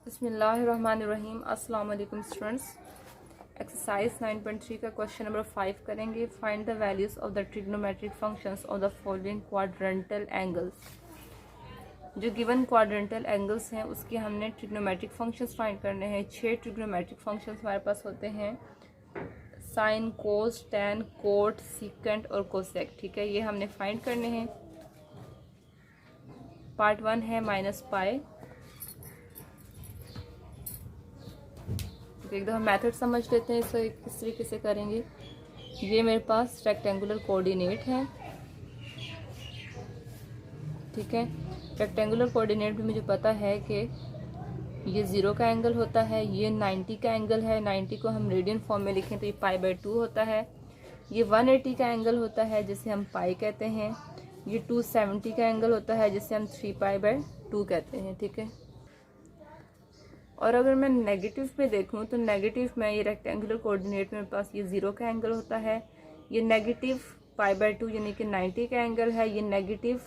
बिस्मिल्लाहिर्रहमानिर्रहीम। अस्सलाम वालेकुम स्टूडेंट्स। एक्सरसाइज 9.3 का क्वेश्चन नंबर 5 करेंगे। Find the values of the trigonometric functions of the following quadrantal angles. जो गिवन क्वाड्रेंटल एंगल्स हैं उसके हमने ट्रिग्नोमेट्रिक फंक्शंस फाइंड करने हैं। 6 ट्रिग्नोमेट्रिक फंक्शंस हमारे पास होते हैं, साइन, कोस, टैन, कोट, सीकेंट और कोसेक। ठीक है, ये हमने फाइंड करने हैं। पार्ट 1 है माइनस पाई। एक दफ़ा मेथड समझ लेते हैं, इसे किस तरीके से करेंगे। ये मेरे पास रेक्टेंगुलर कोऑर्डिनेट है, ठीक है। रेक्टेंगुलर कोऑर्डिनेट भी मुझे पता है कि ये 0 का एंगल होता है, ये 90 का एंगल है। 90 को हम रेडियन फॉर्म में लिखें तो ये π/2 होता है। ये 180 का एंगल होता है जिसे हम पाई कहते हैं। ये 270 का एंगल होता है जिसे हम 3π/2 कहते हैं, ठीक है। और अगर मैं नेगेटिव में देखूं तो नेगेटिव में ये रेक्टेंगुलर कोऑर्डिनेट में मेरे पास ये 0 का एंगल होता है, ये नेगेटिव π/2 यानी कि 90 का एंगल है, ये नेगेटिव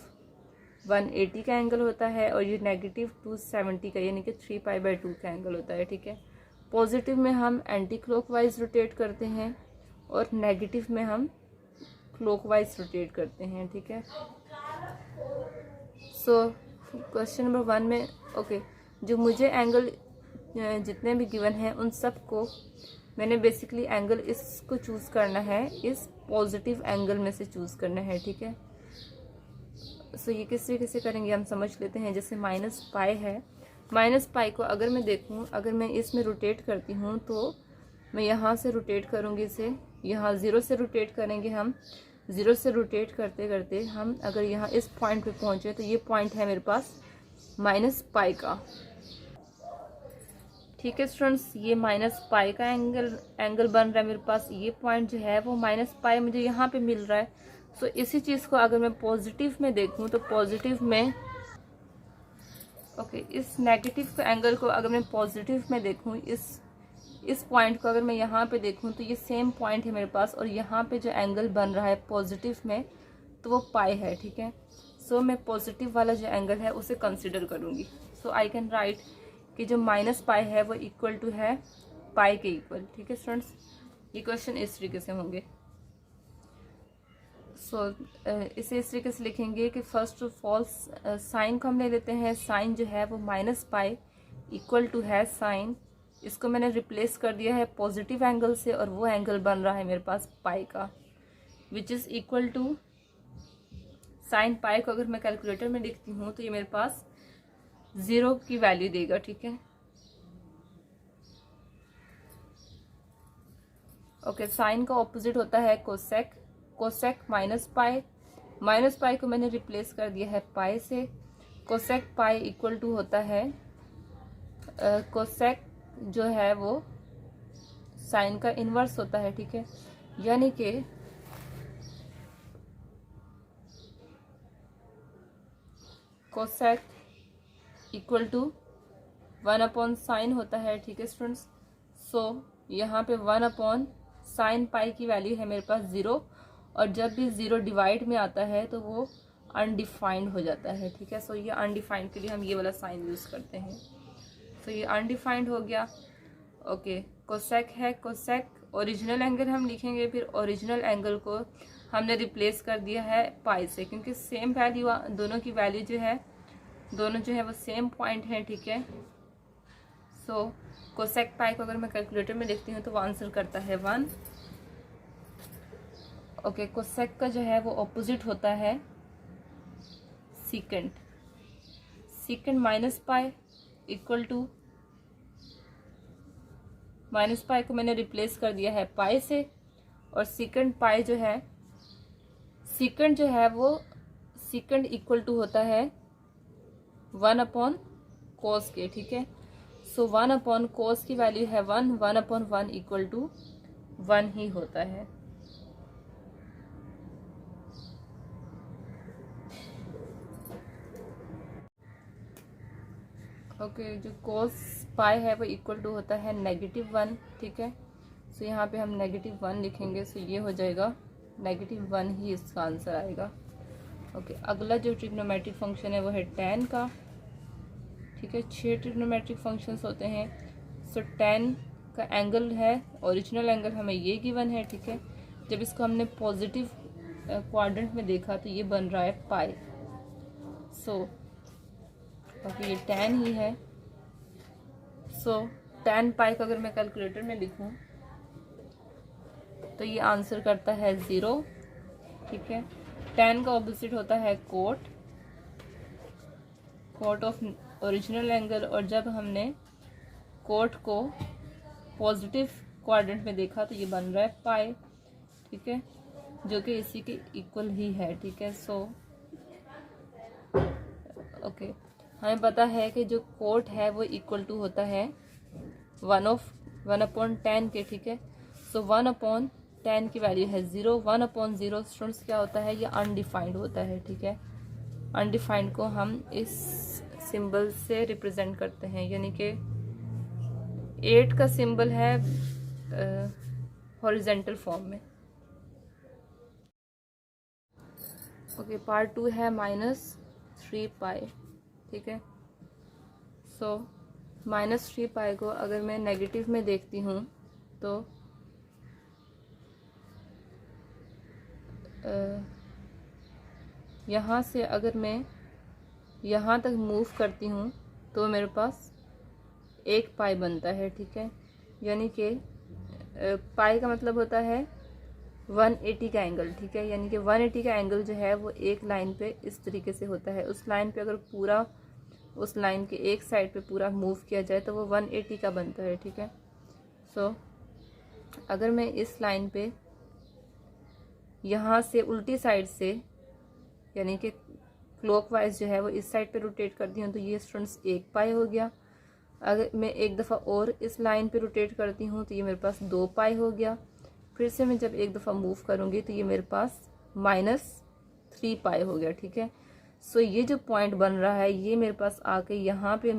180 का एंगल होता है और ये नेगेटिव 270 का यानी कि 3π/2 का एंगल होता है, ठीक है। पॉजिटिव में हम एंटी क्लॉकवाइज रोटेट करते हैं और नेगेटिव में हम क्लॉकवाइज रोटेट करते हैं, ठीक है। सो क्वेश्चन नंबर 1 में जो मुझे एंगल जितने भी गिवन हैं उन सब को मैंने बेसिकली एंगल इसको चूज़ करना है, इस पॉजिटिव एंगल में से चूज़ करना है, ठीक है। सो ये किस तरीके से करेंगे हम समझ लेते हैं। जैसे माइनस पाई है, माइनस पाई को अगर मैं देखूं, अगर मैं इसमें रोटेट करती हूं तो मैं यहाँ से रोटेट करूँगी इसे, यहाँ 0 से रोटेट करेंगे हम। 0 से रोटेट करते करते हम अगर यहाँ इस पॉइंट पे पहुँचे तो ये पॉइंट है मेरे पास माइनस पाई का, ठीक है स्टूडेंट्स। ये माइनस पाई का एंगल बन रहा है मेरे पास। ये पॉइंट जो है वो माइनस पाई मुझे यहाँ पे मिल रहा है। सो इसी चीज़ को अगर मैं पॉजिटिव में देखूँ तो पॉजिटिव में इस नेगेटिव के एंगल को अगर मैं पॉजिटिव में देखूँ, इस पॉइंट को अगर मैं यहाँ पे देखूँ तो ये सेम पॉइंट है मेरे पास और यहाँ पे जो एंगल बन रहा है पॉजिटिव में तो वो पाई है, ठीक है। सो मैं पॉजिटिव वाला जो एंगल है उसे कंसिडर करूँगी। सो आई कैन राइट कि जो माइनस पाई है वो इक्वल टू है पाई के इक्वल, ठीक है स्टूडेंट्स। ये क्वेश्चन इस तरीके से होंगे। इसे इस तरीके से लिखेंगे कि फर्स्ट ऑफ ऑल साइन को हम ले लेते हैं। साइन जो है वो माइनस पाई इक्वल टू है साइन, इसको मैंने रिप्लेस कर दिया है पॉजिटिव एंगल से और वो एंगल बन रहा है मेरे पास पाई का, which is equal to sine pi को अगर मैं कैलकुलेटर में लिखती हूँ तो ये मेरे पास 0 की वैल्यू देगा, ठीक है। साइन का ऑपोजिट होता है कोसेक। कोसेक माइनस पाई को मैंने रिप्लेस कर दिया है पाई से। कोसेक पाई इक्वल टू होता है कोसेक जो है वो साइन का इन्वर्स होता है, ठीक है। यानी कि कोसेक इक्वल टू 1/साइन होता है, ठीक है स्टूडेंट्स। सो यहाँ पे 1/साइन पाई की वैल्यू है मेरे पास 0 और जब भी 0 डिवाइड में आता है तो वो अनडिफाइंड हो जाता है, ठीक है। सो ये अनडिफाइंड के लिए हम ये वाला साइन यूज़ करते हैं। सो ये अनडिफाइंड हो गया। कोसेक है, कोसेक ओरिजिनल एंगल हम लिखेंगे, फिर ओरिजिनल एंगल को हमने रिप्लेस कर दिया है पाई से, क्योंकि सेम वैल्यू दोनों की वैल्यू जो है दोनों जो है वो सेम पॉइंट है, ठीक है। सो कोसेक पाई को अगर मैं कैलकुलेटर में लिखती हूँ तो वो आंसर करता है 1। कोसेक का जो है वो ऑपोजिट होता है secant. Secant minus pi equal to, minus pi को मैंने रिप्लेस कर दिया है पाई से और सीकेंट पाई जो है, सीकेंट जो है वो सीकेंट इक्वल टू होता है 1/cos के, ठीक है। सो 1/cos की वैल्यू है 1, 1/1 इक्वल टू 1 ही होता है। जो cos पाई है वो इक्वल टू होता है -1, ठीक है। सो यहाँ पे हम -1 लिखेंगे। सो ये हो जाएगा -1 ही इसका आंसर आएगा। अगला जो ट्रिग्नोमेट्रिक फंक्शन है वो है tan का, ठीक है। 6 ट्रिग्नोमेट्रिक फंक्शंस होते हैं। सो tan का एंगल है, ओरिजिनल एंगल हमें ये गिवन है, ठीक है। जब इसको हमने पॉजिटिव क्वाड्रेंट में देखा तो ये बन रहा है पाई। सो बाकी ये tan ही है। सो tan पाई को अगर मैं कैलकुलेटर में लिखूं तो ये आंसर करता है 0, ठीक है। tan का ऑपोजिट होता है कोट ऑफ ओरिजिनल एंगल, और जब हमने कोट को पॉजिटिव क्वाड्रेंट में देखा तो ये बन रहा है पाई, ठीक है, जो कि इसी के इक्वल ही है, ठीक है। सो ओके, हमें पता है कि जो कोट है वो इक्वल टू होता है 1/10 के, ठीक है। सो 1/10 की वैल्यू है 0। 1/0 स्टूडेंट्स क्या होता है, ये अनडिफाइंड होता है, ठीक है। अनडिफाइंड को हम इस सिंबल से रिप्रेजेंट करते हैं, यानी कि 8 का सिंबल है हॉरिजेंटल फॉर्म में। ओके, पार्ट 2 है -3 पाई, ठीक है। सो -3 पाई को अगर मैं नेगेटिव में देखती हूँ तो यहाँ से अगर मैं यहाँ तक मूव करती हूँ तो मेरे पास 1 पाई बनता है, ठीक है। यानी कि पाई का मतलब होता है 180 का एंगल, ठीक है। यानी कि 180 का एंगल जो है वो एक लाइन पे इस तरीके से होता है। उस लाइन पे अगर पूरा उस लाइन के एक साइड पे पूरा मूव किया जाए तो वो 180 का बनता है, ठीक है। सो अगर मैं इस लाइन पे यहाँ से उल्टी साइड से यानी कि क्लॉकवाइज जो है वो इस साइड पे रोटेट करती हूँ तो ये स्टूडेंट्स 1 पाई हो गया। अगर मैं एक दफ़ा और इस लाइन पे रोटेट करती हूँ तो ये मेरे पास 2 पाई हो गया। फिर से मैं जब एक दफ़ा मूव करूँगी तो ये मेरे पास -3 पाई हो गया, ठीक है। सो ये जो पॉइंट बन रहा है ये मेरे पास आके यहाँ पे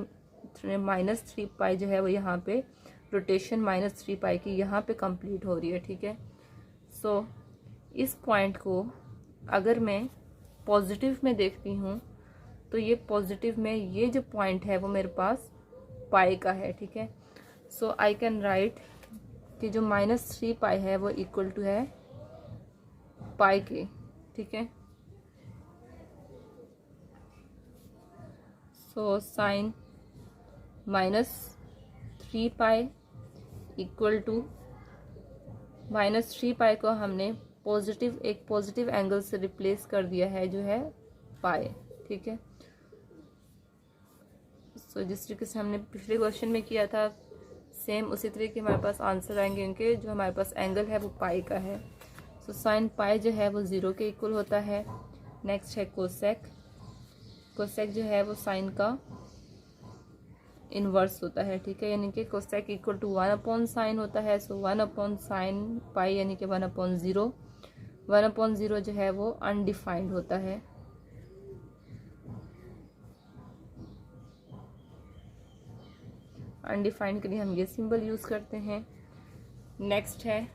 -3 पाई जो है वो यहाँ पे रोटेशन -3 पाई की यहाँ पे कंप्लीट हो रही है, ठीक है। सो इस पॉइंट को अगर मैं पॉजिटिव में देखती हूँ तो ये पॉजिटिव में ये जो पॉइंट है वो मेरे पास पाई का है, ठीक है। सो आई कैन राइट कि जो -3 पाई है वो इक्वल टू है पाई के, ठीक है। So sine -3 pi equal to -3 pi को हमने एक पॉजिटिव एंगल से रिप्लेस कर दिया है जो है पाई, ठीक है। सो जिस तरीके से हमने पिछले क्वेश्चन में किया था सेम उसी तरीके हमारे पास आंसर आएंगे, क्योंकि जो हमारे पास एंगल है वो पाई का है। सो साइन पाई जो है वो 0 के इक्वल होता है। नेक्स्ट है कोसेक जो है वो साइन का इनवर्स होता है, ठीक है। यानी कि कोसेक इक्वल टू 1/sin होता है। सो 1/sin पाई यानी कि 1/0। 1/0 जो है वो अनडिफाइंड होता है। अनडिफाइंड के लिए हम ये सिंबल यूज करते हैं। नेक्स्ट है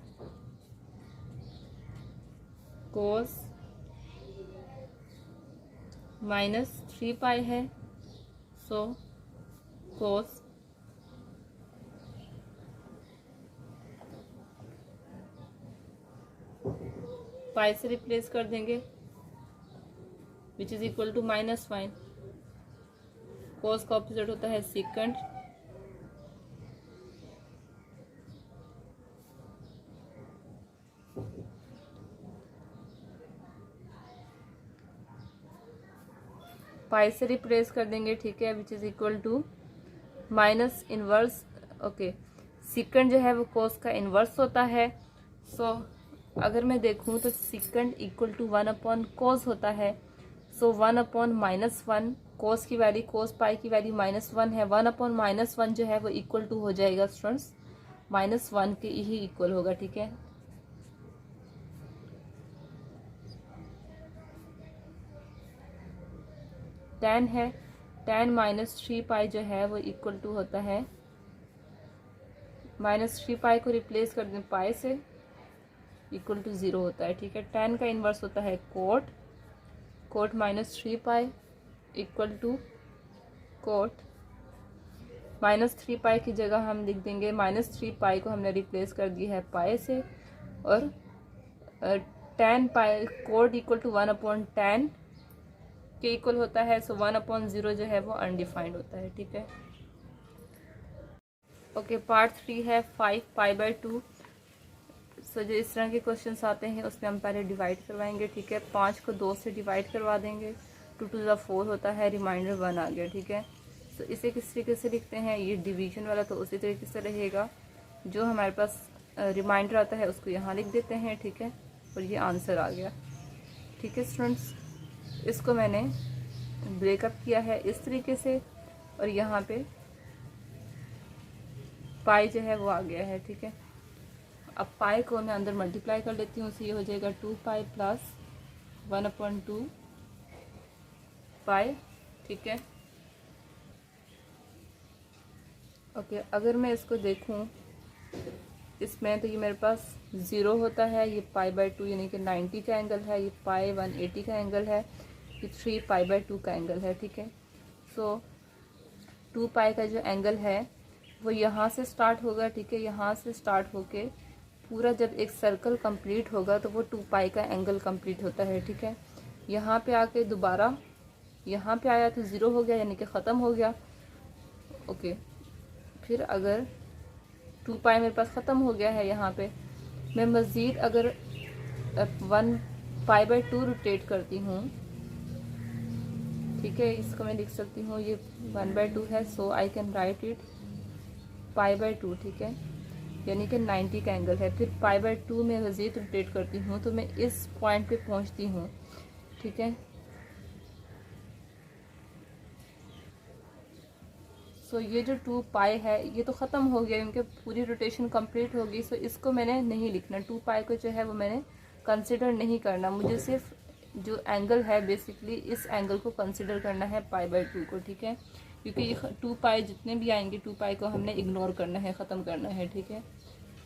कोस -3 पाई है। सो कोस पाई से रिप्लेस कर देंगे विच इज इक्वल टू -1। कोस का ऑपोजिट होता है सेकंड। पाई से रिप्लेस कर देंगे, ठीक है, which is equal to minus inverse. Okay, second जो है वो कोस का इनवर्स होता है। सो अगर मैं देखूं तो सेकंड इक्वल टू 1/cos होता है। सो 1/-1 कोस की वैल्यू कोस पाई की वैल्यू -1 है। 1/-1 जो है वो इक्वल टू हो जाएगा स्टूडेंट्स -1 के ही इक्वल होगा, ठीक है। tan है, tan -3 पाई जो है वो इक्वल टू होता है -3 पाई को रिप्लेस कर दें पाई से इक्वल टू 0 होता है, ठीक है। tan का इन्वर्स होता है cot -3 pi equal to cot -3 pi की जगह हम लिख देंगे -3 पाई को हमने रिप्लेस कर दिया है पाई से, और tan pi code equal to 1/10 के इक्वल होता है। सो 1/0 जो है वो अनडिफाइंड होता है, ठीक है। ओके, पार्ट 3 है 5 पाई/2। सो जो इस तरह के क्वेश्चंस आते हैं उसमें हम पहले डिवाइड करवाएंगे, ठीक है। 5 को 2 से डिवाइड करवा देंगे, 2 टू द 4 होता है, रिमाइंडर 1 आ गया, ठीक है। सो इसे किस तरीके से लिखते हैं, ये डिवीजन वाला तो उसी तरीके से रहेगा। जो हमारे पास रिमाइंडर आता है उसको यहाँ लिख देते हैं, ठीक है, और ये आंसर आ गया, ठीक है स्टूडेंट्स। इसको मैंने ब्रेकअप किया है इस तरीके से, और यहाँ पे पाई जो है वो आ गया है, ठीक है। अब पाई को मैं अंदर मल्टीप्लाई कर लेती हूँ, तो ये हो जाएगा 2 पाई प्लस 1/2 पाई, ठीक है। ओके, अगर मैं इसको देखूँ इसमें, तो ये मेरे पास 0 होता है, ये पाई/2 यानी कि 90 का एंगल है, ये पाई 180 का एंगल है, ये 3 पाई/2 का एंगल है, ठीक है। सो 2 पाई का जो एंगल है वो यहाँ से स्टार्ट होगा, ठीक है। यहाँ से स्टार्ट होके पूरा जब एक सर्कल कंप्लीट होगा तो वो 2 पाई का एंगल कंप्लीट होता है, ठीक है। यहाँ पे आके दोबारा यहाँ पे आया तो 0 हो गया, यानी कि ख़त्म हो गया। ओके, फिर अगर 2 पाई मेरे पास ख़त्म हो गया है, यहाँ पे मैं मज़ीद अगर 1 पाई/2 रोटेट करती हूँ, ठीक है, इसको मैं लिख सकती हूँ, ये 1/2 है, सो आई कैन राइट इट पाई/2, ठीक है, यानी कि 90 का एंगल है। फिर पाई/2 में मज़ीद रोटेट करती हूँ तो मैं इस पॉइंट पे पहुँचती हूँ, ठीक है। सो ये जो 2 पाई है ये तो ख़त्म हो गया क्योंकि पूरी रोटेशन कंप्लीट हो गई। सो इसको मैंने नहीं लिखना, 2 पाई को जो है वो मैंने कंसिडर नहीं करना, मुझे सिर्फ जो एंगल है बेसिकली इस एंगल को कंसिडर करना है पाई/2 को, ठीक है, क्योंकि ये 2 पाई जितने भी आएंगे 2 पाई को हमने इग्नोर करना है, ख़त्म करना है, ठीक है।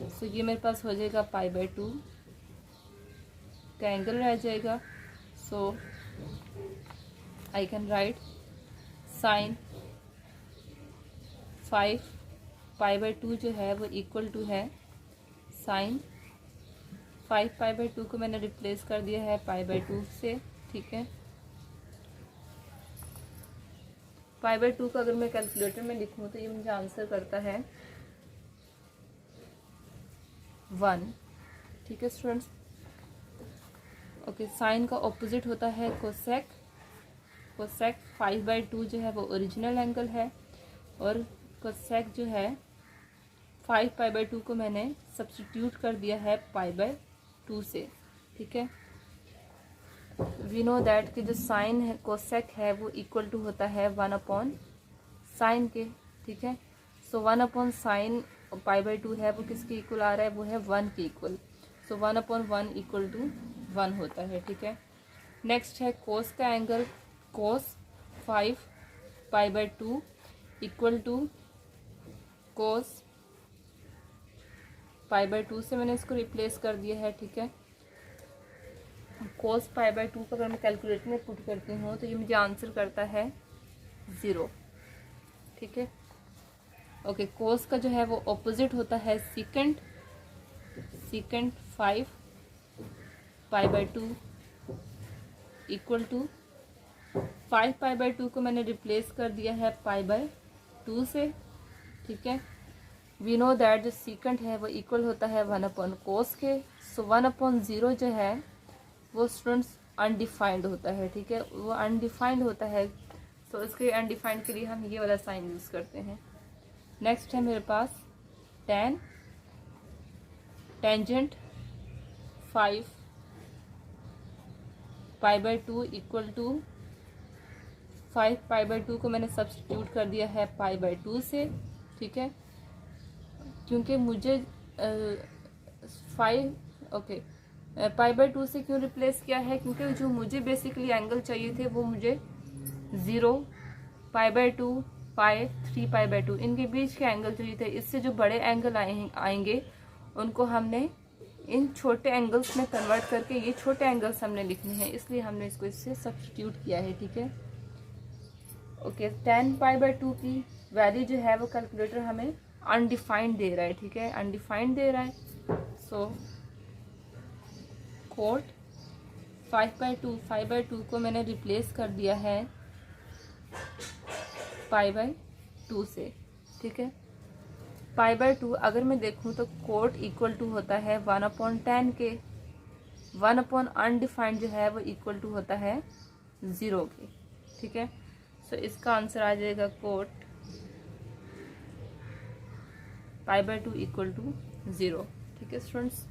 सो ये मेरे पास हो जाएगा पाई/2 का एंगल रह जाएगा। सो आई कैन राइट साइन 5 पाई/2 जो है वो इक्वल टू है साइन 5 पाई/2 को मैंने रिप्लेस कर दिया है पाई/2 से, ठीक है। पाई/2 को अगर मैं कैलकुलेटर में लिखूँ तो ये मुझे आंसर करता है 1, ठीक है स्टूडेंट्स। ओके, साइन का ऑपोजिट होता है कोसेक। कोसेक 5/2 जो है वो ओरिजिनल एंगल है, और कोसेक जो है 5 पाई/2 को मैंने सब्स्टिट्यूट कर दिया है पाई/2 से, ठीक है। वी नो दैट कि जो साइन है कोसेक है वो इक्वल टू होता है 1/साइन के, ठीक है। सो 1/साइन पाई/2 है वो किसके इक्वल आ रहा है, वो है 1 के इक्वल। सो 1/1 इक्वल टू 1 होता है, ठीक है। नेक्स्ट है कोस का एंगल, कोस 5 पाई/2 इक्वल टू कोस पाई/2 से मैंने इसको रिप्लेस कर दिया है, ठीक है। कोस पाई/2 को अगर मैं कैलकुलेटर में पुट करती हूँ तो ये मुझे आंसर करता है 0, ठीक है। ओके, कोस का जो है वो ऑपोजिट होता है सीकेंट। सीकेंट 5 पाई/2 इक्वल टू 5 पाई/2 को मैंने रिप्लेस कर दिया है पाई/2 से, ठीक है। वी नो दैट जो सीकेंट है वो इक्वल होता है 1/कोस के। सो 1/0 जो है वो स्टूडेंट्स अनडिफाइंड होता है, ठीक है, वो अनडिफाइंड होता है। सो इसके अनडिफाइंड के लिए हम ये वाला साइन यूज़ करते हैं। नेक्स्ट है मेरे पास tan टेंजेंट 5 पाई/2 इक्वल टू 5 पाई/2 को मैंने सब्स्टिट्यूट कर दिया है पाई/2 से, ठीक है, क्योंकि मुझे 5 ओके पाई/2 से क्यों रिप्लेस किया है, क्योंकि जो मुझे बेसिकली एंगल चाहिए थे वो मुझे 0 पाई/2 पाई 3 पाई/2 इनके बीच के एंगल चाहिए थे। इससे जो बड़े एंगल आएंगे उनको हमने इन छोटे एंगल्स में कन्वर्ट करके ये छोटे एंगल्स हमने लिखने हैं, इसलिए हमने इसको इससे सब्स्टिट्यूट किया है, ठीक है। ओके, 10 पाई बाय 2 की वैल्यू जो है वो कैलकुलेटर हमें अनडिफाइंड दे रहा है, ठीक है, अनडिफाइंड दे रहा है। सो कोट 5/2 को मैंने रिप्लेस कर दिया है पाई बाय 2 से, ठीक है। पाई बाय 2 अगर मैं देखूं तो कोट इक्वल टू होता है 1/10 के, 1 अनडिफाइंड जो है वो इक्वल टू होता है 0 के, ठीक है। सो इसका आंसर आ जाएगा cot pi by 2 equal to 0, ठीक है स्टूडेंट्स।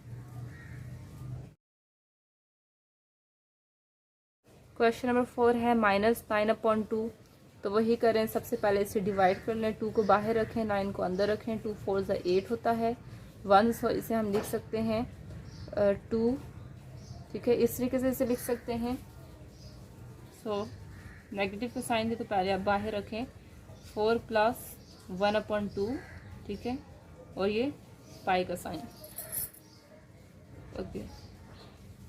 क्वेश्चन नंबर 4 है -9/2। तो वही करें, सबसे पहले इसे डिवाइड कर लें, 2 को बाहर रखें, 9 को अंदर रखें, 2 4 ज़ा 8 होता है 1, सो इसे हम लिख सकते हैं 2, ठीक है, इस तरीके से इसे लिख सकते हैं। सो नेगेटिव का साइन दे तो पहले आप बाहर रखें, 4 + 1/2, ठीक है, और ये पाई का साइन, ओके,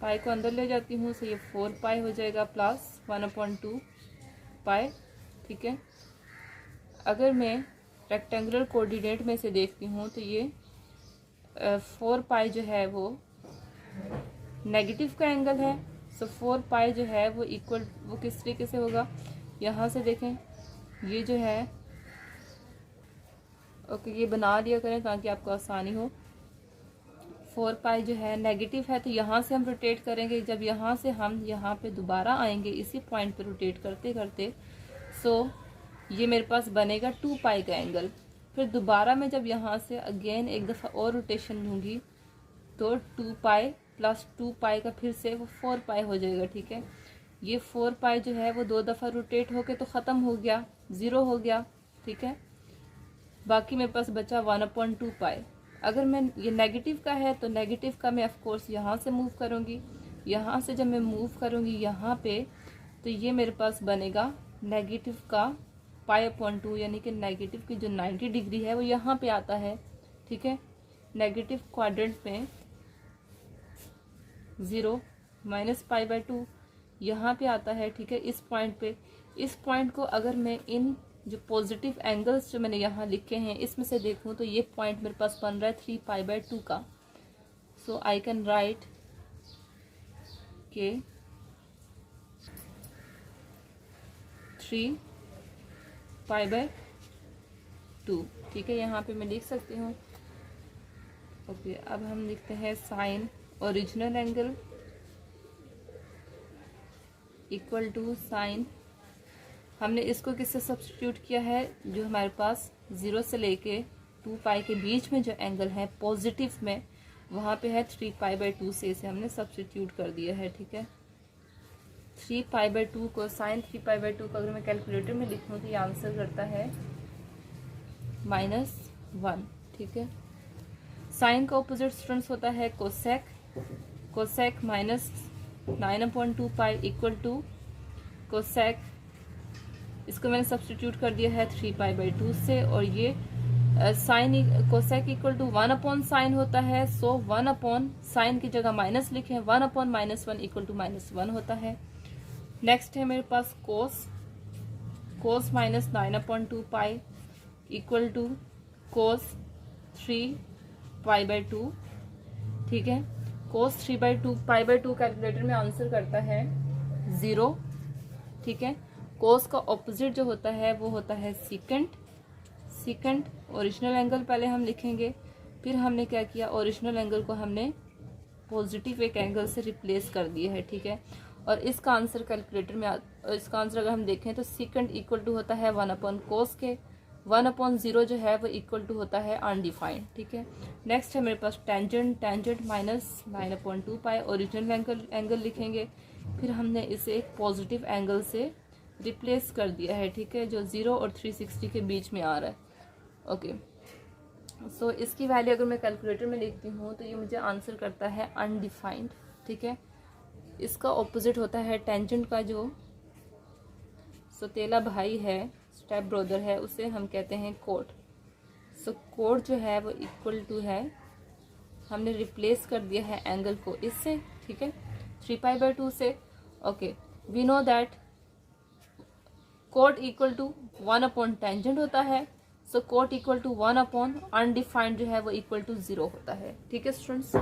पाई को अंदर ले जाती हूँ, सो ये 4 पाई हो जाएगा प्लस 1/2 पाई, ठीक है। अगर मैं रेक्टेंगुलर कोऑर्डिनेट में से देखती हूँ तो ये 4 पाई जो है वो नेगेटिव का एंगल है। सो 4 पाई जो है वो इक्वल, वो किस तरीके से होगा, यहाँ से देखें, ये जो है, ओके, ये बना लिया करें ताकि आपको आसानी हो। 4 पाई जो है नेगेटिव है, तो यहाँ से हम रोटेट करेंगे, जब यहाँ से हम यहाँ पे दोबारा आएंगे इसी पॉइंट पे रोटेट करते करते, सो ये मेरे पास बनेगा 2 पाई का एंगल। फिर दोबारा मैं जब यहाँ से अगेन एक दफ़ा और रोटेशन लूँगी तो 2 पाई + 2 पाई का फिर से वो 4 पाई हो जाएगा, ठीक है। ये 4 पाई जो है वो 2 दफ़ा रोटेट होके तो ख़त्म हो गया, 0 हो गया, ठीक है। बाकी मेरे पास बचा 1/2 पाई। अगर मैं ये नेगेटिव का है तो नेगेटिव का मैं ऑफ कोर्स यहाँ से मूव करूँगी, यहाँ से जब मैं मूव करूँगी यहाँ पे, तो ये मेरे पास बनेगा नेगेटिव का π/2, यानी कि नेगेटिव की जो 90 डिग्री है वो यहाँ पे आता है, ठीक है। नेगेटिव क्वाड्रेंट में 0 -π/2 यहाँ पे आता है, ठीक है, इस पॉइंट पे। इस पॉइंट को अगर मैं इन जो पॉजिटिव एंगल्स जो मैंने यहाँ लिखे हैं इसमें से देखूँ तो ये पॉइंट मेरे पास बन रहा है 3π/2 का। सो आई कैन राइट के 3π/2, ठीक है, यहाँ पे मैं लिख सकती हूँ। ओके, अब हम लिखते हैं sine original angle equal to sine, हमने इसको किससे सब्स्टिट्यूट किया है, जो हमारे पास 0 से लेके 2 पाई के बीच में जो एंगल है पॉजिटिव में, वहाँ पे है 3π/2 से इसे हमने सब्स्टिट्यूट कर दिया है, ठीक है। 3π/2 को, साइन 3π/2 को अगर मैं कैलकुलेटर में लिखूँ तो ये आंसर करता है -1, ठीक है। साइन का ऑपोजिट स्टूडेंट्स होता है cosec, cosec -9/2 pi equal to cosec, इसको मैंने सब्स्टिट्यूट कर दिया है 3π/2 से, और ये sign cosec equal to 1/sin होता है। सो 1/sin की जगह माइनस लिखें, 1/-1 इक्वल टू -1 होता है। नेक्स्ट है मेरे पास कोस, कोस -9/2 पाई इक्वल टू कोस 3π/2, ठीक है। कोस 3π/2 कैलकुलेटर में आंसर करता है 0, ठीक है। कोस का ऑपोजिट जो होता है वो होता है सीकेंट, सीकेंट ओरिजिनल एंगल पहले हम लिखेंगे, फिर हमने क्या किया, ओरिजिनल एंगल को हमने पॉजिटिव एक एंगल से रिप्लेस कर दिया है, ठीक है। और इसका आंसर कैलकुलेटर में इसका आंसर अगर हम देखें तो सीकेंट इक्वल टू होता है 1/cos के, 1/0 जो है वो इक्वल टू होता है अनडिफाइंड, ठीक है। नेक्स्ट है मेरे पास टेंजेंट, टेंजेंट -9/2 पाई ओरिजिनल एंगल लिखेंगे, फिर हमने इसे एक पॉजिटिव एंगल से रिप्लेस कर दिया है, ठीक है, जो 0 और 360 के बीच में आ रहा है, ओके। सो इसकी वैल्यू अगर मैं कैलकुलेटर में लिखती हूँ तो ये मुझे आंसर करता है अनडिफाइंड, ठीक है। इसका ऑपोजिट होता है टेंजेंट का, जो सौतेला भाई है, स्टेप ब्रदर है, उसे हम कहते हैं कोट। सो कोट जो है वो इक्वल टू है, हमने रिप्लेस कर दिया है एंगल को इससे, ठीक है, 3π/2 से, okay. We know that cot equal to 1 upon tangent होता है। So cot equal to 1 upon undefined जो है वो इक्वल टू 0 होता है। ठीक है स्टूडेंट्स।